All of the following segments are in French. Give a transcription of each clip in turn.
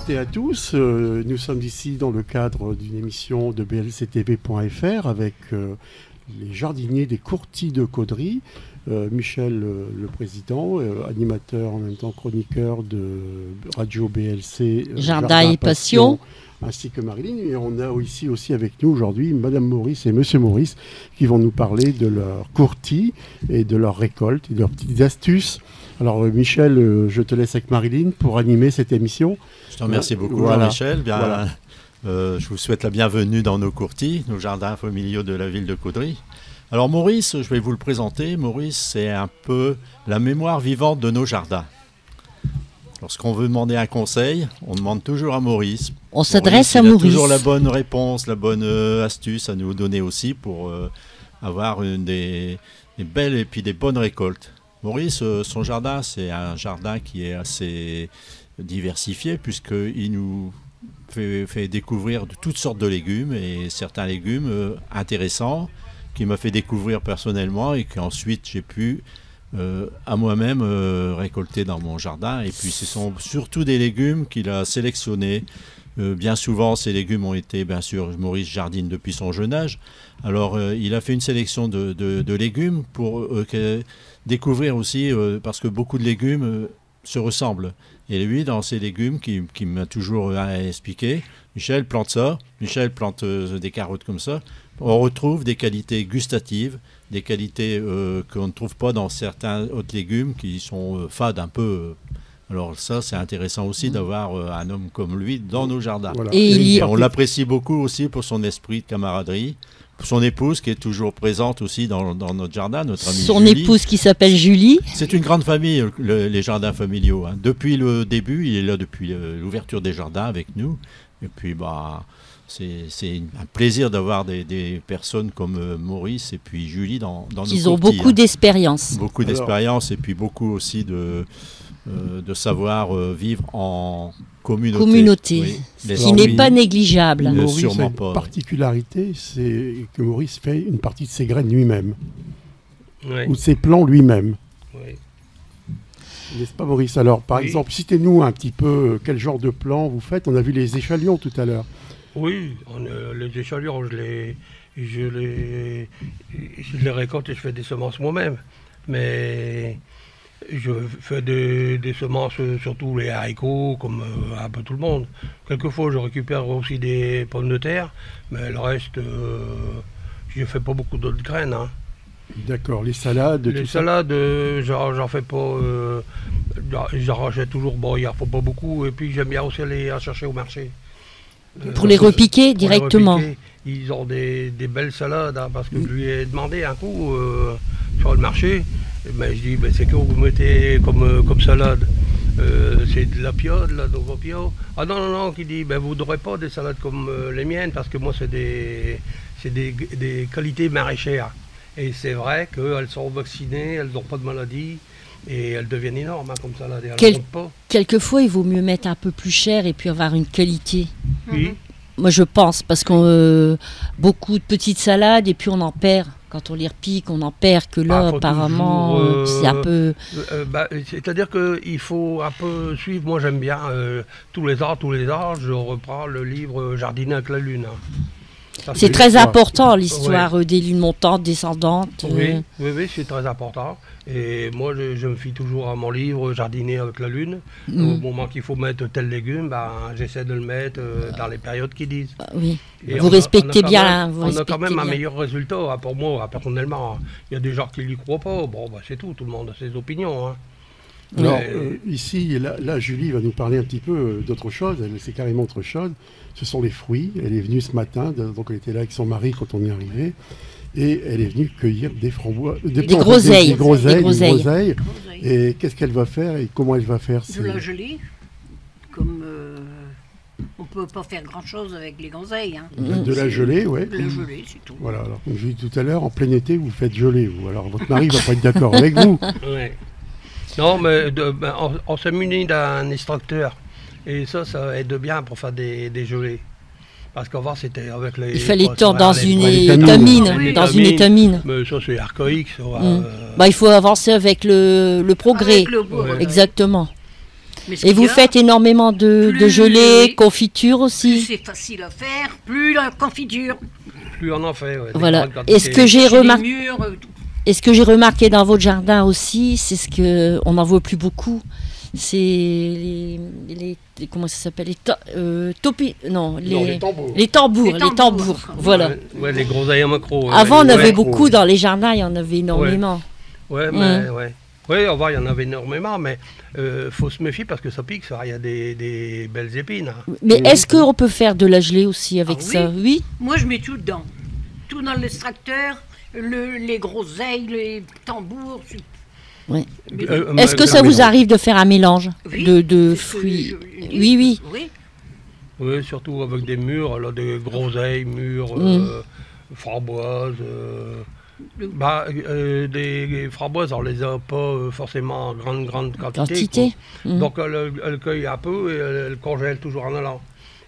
toutes et à tous. Nous sommes ici dans le cadre d'une émission de blctv.fr avec les jardiniers des Courtilles de Caudry. Michel, le président, animateur en même temps chroniqueur de Radio BLC Jardin et Passion, ainsi que Marilyn. Et on a ici aussi avec nous aujourd'hui Madame Maurice et Monsieur Maurice qui vont nous parler de leurs courtilles et de leurs récoltes et de leurs petites astuces. Alors Michel, je te laisse avec Marilyn pour animer cette émission. Je te remercie beaucoup, voilà. Jean-Michel. Voilà. Je vous souhaite la bienvenue dans nos courtilles, nos jardins familiaux de la ville de Caudry. Alors Maurice, je vais vous le présenter. Maurice, c'est un peu la mémoire vivante de nos jardins. Lorsqu'on veut demander un conseil, on demande toujours à Maurice. On s'adresse à Maurice. Il a toujours la bonne réponse, la bonne astuce à nous donner aussi pour avoir des belles et puis des bonnes récoltes. Maurice, son jardin, c'est un jardin qui est assez diversifié puisqu'il nous fait découvrir de toutes sortes de légumes et certains légumes intéressants qu'il m'a fait découvrir personnellement et qu'ensuite j'ai pu à moi-même récolter dans mon jardin. Et puis ce sont surtout des légumes qu'il a sélectionnés. Bien souvent, ces légumes ont été, bien sûr, Maurice jardine depuis son jeune âge. Alors, il a fait une sélection de légumes pour découvrir aussi, parce que beaucoup de légumes se ressemblent. Et lui, dans ces légumes, qui m'a toujours expliqué, Michel plante ça, Michel plante des carottes comme ça, on retrouve des qualités gustatives, des qualités qu'on ne trouve pas dans certains autres légumes qui sont fades un peu. Alors ça, c'est intéressant aussi d'avoir un homme comme lui dans nos jardins. Voilà. Et on l'apprécie beaucoup aussi pour son esprit de camaraderie, pour son épouse qui est toujours présente aussi dans notre jardin, notre amie son Julie. épouse qui s'appelle Julie. C'est une grande famille, les jardins familiaux. Hein. Depuis le début, il est là depuis l'ouverture des jardins avec nous. Et puis, c'est un plaisir d'avoir des personnes comme Maurice et puis Julie dans nos Ils ont courtilles, beaucoup d'expérience. Beaucoup d'expérience et puis beaucoup aussi de savoir vivre en communauté. Oui. Ce qui n'est pas négligeable. Maurice sûrement a une pas, particularité, c'est que Maurice fait une partie de ses graines lui-même, Oui. ou de ses plants lui-même. Oui. N'est-ce pas Maurice? Alors par Oui. exemple, citez-nous un petit peu quel genre de plants vous faites. On a vu les échalions tout à l'heure. Oui, les échalions, je les récolte et je fais des semences moi-même. Mais je fais des semences, surtout les haricots, comme un peu tout le monde. Quelquefois, je récupère aussi des pommes de terre, mais le reste, je ne fais pas beaucoup d'autres graines. Hein. D'accord, les salades, Les tout ça. salades, j'en fais pas. J'en rachète toujours. Bon, il n'y en faut pas beaucoup. Et puis, j'aime bien aussi aller en chercher au marché. Pour les repiquer Pour directement. les repiquer. Ils ont des belles salades, hein, parce que je lui ai demandé un coup sur le marché. Mais je dis, c'est que vous mettez comme salade. C'est de la pio, de la novopio. Ah non, qui dit, vous n'aurez pas des salades comme les miennes, parce que moi, c'est des qualités maraîchères. Et c'est vrai qu'elles sont vaccinées, elles n'ont pas de maladie, et elles deviennent énormes, hein, comme salade. Et elles ne montent pas. Quelquefois, il vaut mieux mettre un peu plus cher et puis avoir une qualité. Oui. Moi, je pense, parce qu'on beaucoup de petites salades et puis on en perd. Quand on les repique, on en perd. Que là, faut apparemment, toujours, c'est un peu... C'est-à-dire qu'il faut un peu suivre. Moi, j'aime bien tous les ans, je reprends le livre Jardiner avec la lune. Hein. Ça, C'est très important, l'histoire des lunes montantes, descendantes. Oui, c'est très important. Et moi, je me fie toujours à mon livre Jardiner avec la lune. Au moment qu'il faut mettre tel légume, j'essaie de le mettre dans les périodes qu'ils disent. Oui. Et Vous respectez bien. On a quand même un meilleur résultat, hein, pour moi, personnellement. Il y a des gens qui n'y croient pas. Bon, c'est tout le monde a ses opinions. Hein. Alors ici, là, Julie va nous parler un petit peu d'autre chose. C'est carrément autre chose. Ce sont les fruits. Elle est venue ce matin, donc elle était là avec son mari quand on est arrivé. Et elle est venue cueillir des framboises, des groseilles. Des groseilles. Et qu'est-ce qu'elle va faire et comment elle va faire? De la gelée, comme on ne peut pas faire grand-chose avec les groseilles. Hein. De la gelée, oui. De la gelée, c'est tout. Voilà, alors comme je l'ai dit tout à l'heure, en plein été, vous faites geler, vous. Alors votre mari ne va pas être d'accord avec vous. Ouais. Non, mais on s'est muni d'un extracteur. Et ça aide bien pour faire des gelées. Parce qu'avant, c'était avec les... Il fallait tordre dans une étamine. étamine. Mais ça, c'est archaïque. Ça, il faut avancer avec le progrès. Avec le goût, Ouais. Exactement. Mais ce Et qu'il vous y a, faites énormément de plus- gelée, confiture plus aussi. c'est facile à faire, plus la confiture. Plus on en fait. Ouais, des Voilà. grandes Et ce que quantités. j'ai Chez les remarqué, murs, et ce que j'ai remarqué dans votre jardin aussi, c'est ce que on n'en voit plus beaucoup. C'est comment ça s'appelle, Non, les tambours. les tambours, Les les tambours. tambours. Voilà. Ouais, les groseilles en macro. Avant, on ouais, avait ouais. beaucoup dans les jardins, il y en avait énormément. Ouais, mais ouais. Oui, on va, il y en avait énormément, mais faut se méfier parce que ça pique, ça. Il y a des belles épines. Hein. Mais est-ce qu'on peut faire de la gelée aussi avec Ah oui. ça? Oui. moi je mets tout dedans. Tout dans l'extracteur, les groseilles, les tambours. Ouais. Mais- Est-ce que ça vous arrive de faire un mélange Oui, de c'est ce que fruits? je dis. Oui, oui. Oui. Oui, surtout avec des murs, là, des groseilles, murs, framboises. Des framboises, on les a pas forcément en grande quantité. quoi. Mhm. Donc elle cueille un peu et elle congèle toujours en allant.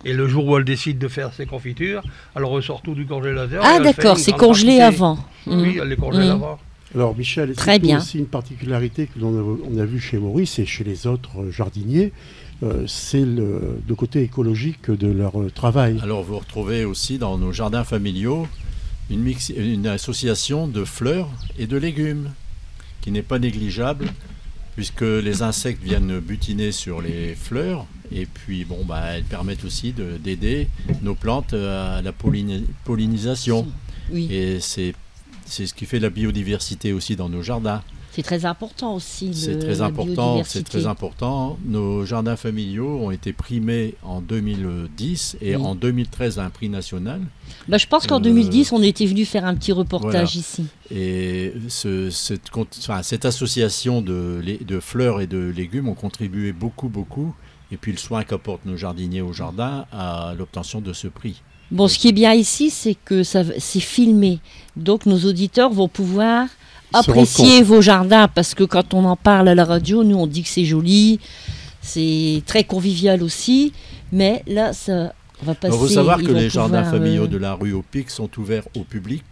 Et le jour où elle décide de faire ses confitures, elle ressort tout du congélateur. et Ah elle fait d'accord, une c'est grande congelé quantité. avant. Oui, Mhm. elle les congèle Mhm. avant. Alors Michel, Très c'est bien. aussi une particularité que on a vu chez Maurice et chez les autres jardiniers, c'est le côté écologique de leur travail. Alors vous retrouvez aussi dans nos jardins familiaux une association de fleurs et de légumes qui n'est pas négligeable puisque les insectes viennent butiner sur les fleurs et puis bon bah elles permettent aussi d'aider nos plantes à la pollinisation Oui, et c'est ce qui fait la biodiversité aussi dans nos jardins. c'est très important aussi. C'est très la important, c'est biodiversité. très important. Nos jardins familiaux ont été primés en 2010 et Oui. en 2013 à un prix national. Bah, je pense qu'en 2010, on était venu faire un petit reportage voilà. ici. Et cette association de fleurs et de légumes ont contribué beaucoup. Et puis le soin qu'apportent nos jardiniers au jardin à l'obtention de ce prix. Bon, ce qui est bien ici, c'est que c'est filmé. Donc nos auditeurs vont pouvoir apprécier vos jardins parce que quand on en parle à la radio, nous on dit que c'est joli, c'est très convivial aussi. Mais là, ça va passer. Il faut savoir ils que vont les jardins pouvoir, familiaux de la rue au Pic sont ouverts au public.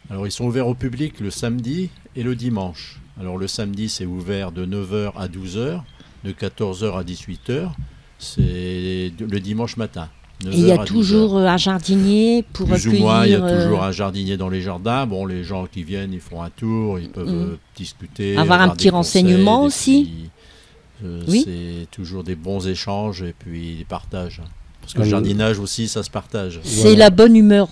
Alors ils sont ouverts au public le samedi et le dimanche. Alors le samedi c'est ouvert de 9h à 12h, de 14h à 18h. C'est le dimanche matin. Et il y 9h a à toujours un jardinier pour plus accueillir. ou moins, il y a toujours un jardinier dans les jardins. Bon, les gens qui viennent, ils font un tour, ils peuvent discuter. Avoir un petit des renseignement conseils, aussi. puis, c'est toujours des bons échanges et puis des partages. Parce que le jardinage aussi, ça se partage. C'est Voilà. la bonne humeur.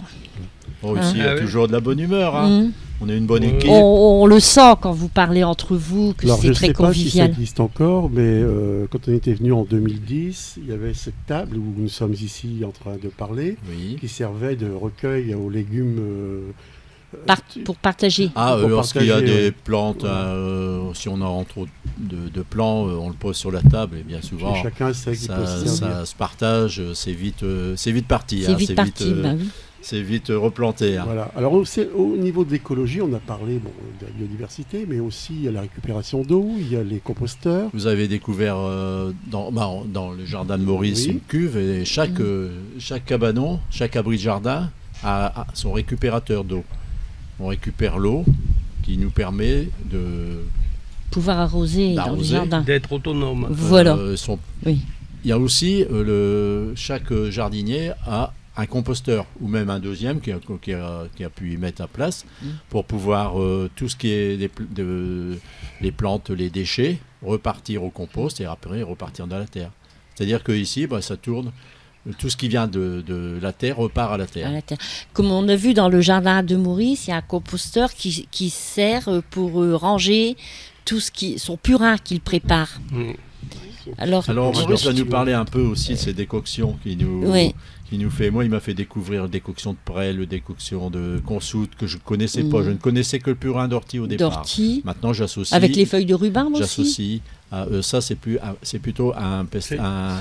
Bon, ici, il y a Ah oui. toujours de la bonne humeur. Hein. Mhm. On est une bonne équipe. On le sent quand vous parlez entre vous, que Alors c'est je ne très sais pas si ça convivial. existe encore, mais quand on était venu en 2010, il y avait cette table où nous sommes ici en train de parler, Oui. qui servait de recueil aux légumes. Pour partager. Ah, Pour lorsqu'il y a partager, des ouais. plantes, si on a trop de plants, on le pose sur la table et bien souvent Chacun sait qu'il peut se ça servir. se partage, c'est vite parti. C'est hein, vite parti. Bah oui. c'est vite replanté. Hein. Voilà. Alors au niveau de l'écologie, on a parlé de la biodiversité, mais aussi il y a la récupération d'eau, il y a les composteurs. Vous avez découvert dans le jardin de Maurice Oui. une cuve et chaque cabanon, chaque abri de jardin a son récupérateur d'eau. On récupère l'eau qui nous permet de Pouvoir arroser dans le D'arroser. jardin. D'être autonome. Voilà. Il y a aussi chaque jardinier a un composteur ou même un deuxième qui a pu y mettre à place pour pouvoir tout ce qui est les plantes, les déchets, repartir au compost et après repartir dans la terre. C'est-à-dire qu'ici, ça tourne, tout ce qui vient de la terre repart à la terre. À la terre. Comme on a vu dans le jardin de Maurice, il y a un composteur qui sert pour ranger tout ce son purin qu'il prépare. Alors Maurice va nous parler un peu aussi de ces décoctions qui nous fait. Moi, il m'a fait découvrir la décoction de prêle, la décoction de consoude que je ne connaissais pas. Je ne connaissais que le purin d'ortie au départ. d'ortie, Maintenant, j'associe. avec les feuilles de rhubarbe aussi. J'associe. Ça, c'est plutôt un C'est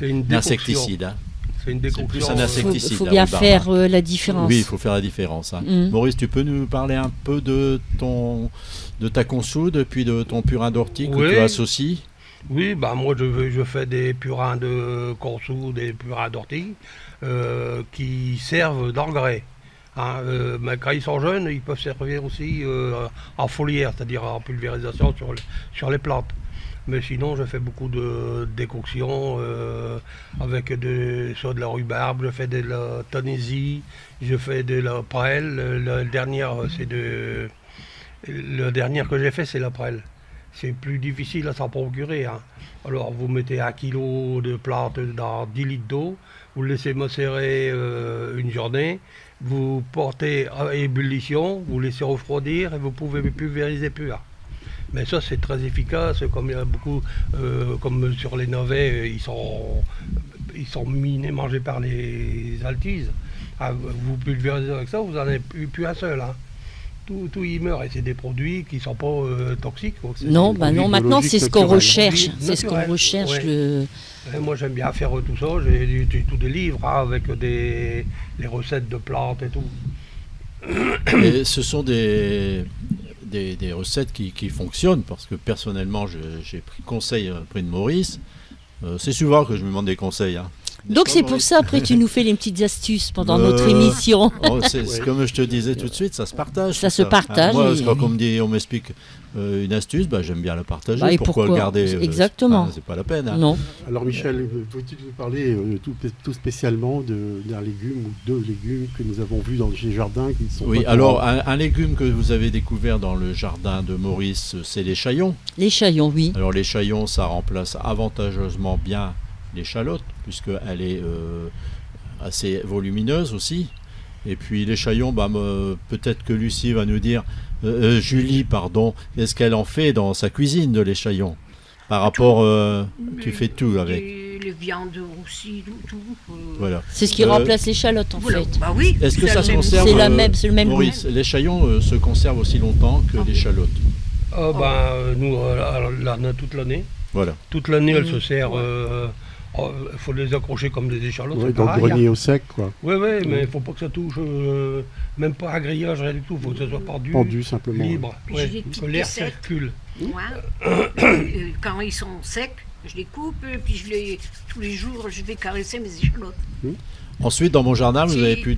une décoction. insecticide. Hein. C'est une C'est décoction. plus un insecticide. Il faut la bien rhubarbe. faire la différence. Oui, il faut faire la différence. Hein. Maurice, tu peux nous parler un peu de ta consoude, puis de ton purin d'ortie que Oui. tu associes? Oui, moi je fais des purins de consoude, des purins d'ortie qui servent d'engrais. Hein, mais quand ils sont jeunes, ils peuvent servir aussi en foliaire, c'est-à-dire en pulvérisation sur les plantes. Mais sinon, je fais beaucoup de décoctions avec soit de la rhubarbe, je fais de la tanésie, je fais de la prêle. La dernière que j'ai fait, c'est la prêle. C'est plus difficile à s'en procurer. Hein. Alors, vous mettez 1 kilo de plantes dans 10 litres d'eau, vous le laissez macérer une journée, vous portez à ébullition, vous laissez refroidir et vous pouvez pulvériser pur. Mais ça, c'est très efficace, comme il y a beaucoup, comme sur les navets, ils sont minés, mangés par les altises. Ah, vous pulvérisez avec ça, vous n'en avez plus un seul. Hein. Tout y meurt, et c'est des produits qui ne sont pas toxiques. Quoi. Non, non, maintenant c'est ce qu'on recherche. C'est ce qu'on recherche. Ouais. Moi j'aime bien faire tout ça, j'ai tous des livres hein, avec les recettes de plantes et tout. Et ce sont des recettes qui fonctionnent, parce que personnellement j'ai pris conseil auprès de Maurice. C'est souvent que je me demande des conseils. Hein. Donc c'est pour ça, après tu nous fais les petites astuces pendant notre émission. C'est comme je te disais tout de suite, ça se partage. Ça se partage. Moi, quand on m'explique une astuce, j'aime bien la partager. Et pourquoi le garder Exactement. C'est pas la peine. Hein. Non. Alors Michel, peux-tu nous parler tout spécialement d'un légume ou 2 légumes que nous avons vus dans les jardins qui sont alors un légume que vous avez découvert dans le jardin de Maurice, c'est l'échaillon. L'échaillon, oui. Alors l'échaillon, ça remplace avantageusement bien l'échalote, puisqu'elle est assez volumineuse aussi. Et puis l'échaillon, peut-être que Lucie va nous dire, Julie, pardon, qu'est-ce qu'elle en fait dans sa cuisine de l'échaillon par rapport, tu fais tout avec. Les viandes aussi, tout. Voilà. C'est ce qui remplace l'échalote en fait. Bah oui. Est-ce que ça se conserve c'est le même Maurice, l'échaillon se conserve aussi longtemps que l'échalote? Nous, elle en a toute l'année. Voilà. Toute l'année, elle se sert. Il faut les accrocher comme des échalotes. Oui, donc grenier au sec, quoi. Oui, mais il ne faut pas que ça touche, même pas à grillage, rien du tout. Il faut que ça soit pendu simplement. Libre. Que l'air circule. Moi, quand ils sont secs, je les coupe, et puis tous les jours, je vais caresser mes échalotes. Ensuite, dans mon jardin, vous avez pu...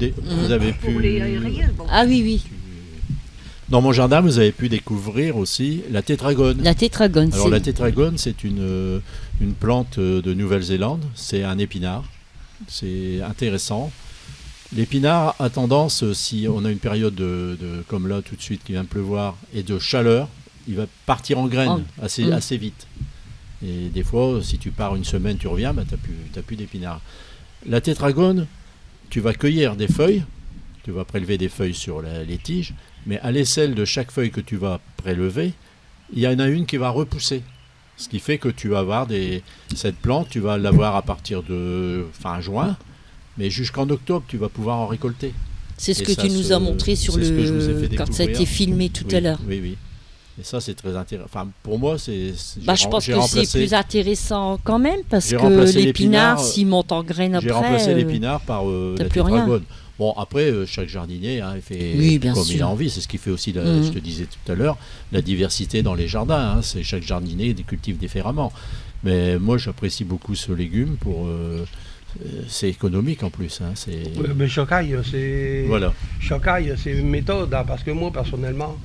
Pour les aériens, bon. Ah oui. Dans mon jardin, vous avez pu découvrir aussi la tétragone. La tétragone, alors la tétragone, c'est une plante de Nouvelle-Zélande. C'est un épinard. C'est intéressant. L'épinard a tendance, si on a une période comme là tout de suite qui vient de pleuvoir, et de chaleur, il va partir en graines assez vite. Et des fois, si tu pars une semaine, tu reviens, t'as plus d'épinards. La tétragone, tu vas cueillir des feuilles, tu vas prélever des feuilles sur les tiges, mais à l'aisselle de chaque feuille que tu vas prélever, il y en a une qui va repousser. Ce qui fait que tu vas avoir cette plante, tu vas l'avoir à partir de fin juin, mais jusqu'en octobre, tu vas pouvoir en récolter. C'est ce que tu nous as montré quand ça a été filmé tout à l'heure. Oui. Et ça, c'est très intéressant. Enfin, pour moi, je pense que c'est plus intéressant quand même, parce que l'épinard, s'il monte en graines après... J'ai remplacé l'épinard par la tétragone. Bon, après, chaque jardinier il fait comme il a envie. C'est ce qui fait aussi, je te disais tout à l'heure, la diversité dans les jardins. Hein. C'est chaque jardinier cultive différemment. Mais moi, j'apprécie beaucoup ce légume c'est économique en plus. Hein. Mais chocaille, c'est... Voilà. Chocaille, c'est une méthode, hein, parce que moi, personnellement,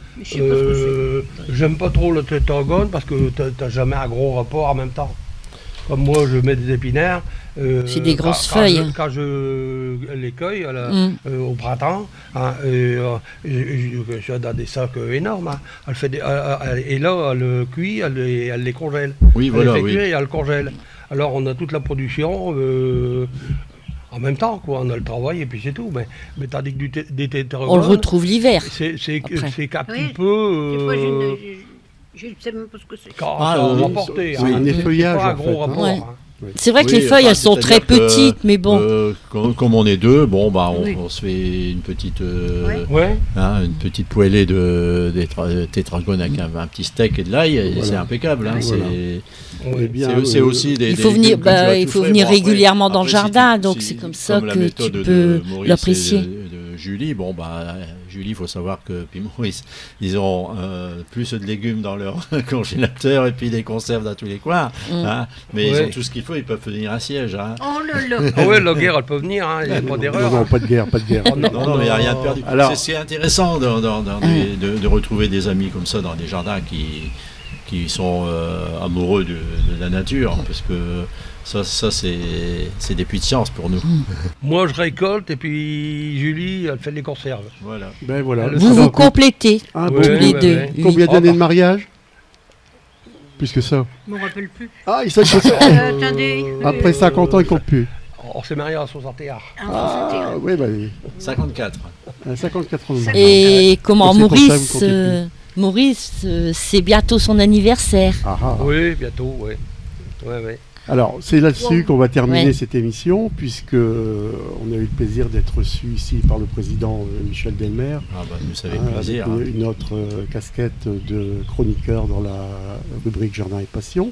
j'aime pas trop le tétragone parce que t'as jamais un gros rapport en même temps. Comme moi, je mets des épinards. C'est des grosses feuilles. Quand je les cueille au printemps, hein, je suis dans des sacs énormes. Hein. Et là, elle cuit, elle les congèle. Oui, elle les fait cuire et elle congèle. Alors, on a toute la production en même temps, quoi. On a le travail et puis c'est tout. Mais tandis que des tétragones, on le retrouve l'hiver. C'est qu'un petit peu... Je ne sais même pas ce que c'est. C'est un effeuillage, pas un gros rapport. Hein. C'est vrai que les feuilles, elles sont très petites, mais bon. Comme on est deux, on se fait une petite, une petite poêlée de tétragone avec un petit steak et de l'ail, et c'est impeccable. Hein, c'est aussi il faut venir régulièrement dans le jardin, donc c'est comme ça que tu peux l'apprécier. Julie, Julie, il faut savoir que puis Maurice, ils ont plus de légumes dans leur congélateur et puis des conserves dans tous les coins, hein, mais ils ont tout ce qu'il faut, ils peuvent venir à siège. Hein. Oh là là. Ah ouais, la guerre, elle peut venir, il n'y a pas d'erreur. Non, pas de guerre. Non, mais il n'y a rien de perdu. Alors, c'est intéressant de retrouver des amis comme ça dans des jardins qui qui sont amoureux de la nature, parce que ça c'est des puits de science pour nous. Moi, je récolte et puis Julie, elle fait les conserves. Voilà. Ben voilà. Vous vous complétez Un tous bon- les deux. Oui. Combien d'années de mariage? Plus que ça. Je me rappelle plus. Ah, il s'est Attendez. Après 50 ans, il compte plus. On s'est mariés en 61. Ah, oui, bah, 54. 54 ans de mariage. Et comment Donc, c'est pour ça que vous Maurice comptez Maurice, c'est bientôt son anniversaire. Ah, ah. Oui, bientôt, oui. Ouais. Alors, c'est là-dessus qu'on va terminer Ouais. cette émission, puisque on a eu le plaisir d'être reçu ici par le président Michel Delmer, Ah bah, nous, ça fait avec plaisir. une autre casquette de chroniqueur dans la rubrique Jardin et Passion.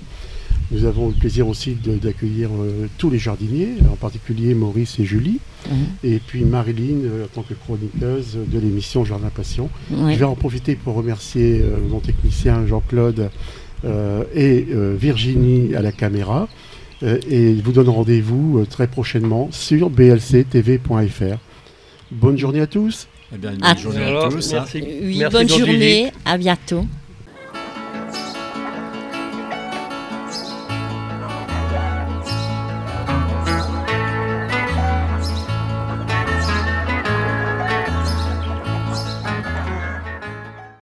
Nous avons le plaisir aussi d'accueillir tous les jardiniers, en particulier Maurice et Julie, et puis Marilyn en tant que chroniqueuse de l'émission Jardin Passion. Ouais. Je vais en profiter pour remercier mon technicien Jean-Claude et Virginie à la caméra. Et vous donne rendez-vous très prochainement sur blctv.fr. Bonne journée à tous. Eh bien, une Ah. bonne journée à Alors, tous. Hein. merci. Oui, Merci, bonne Jean-Gigi. journée, à bientôt.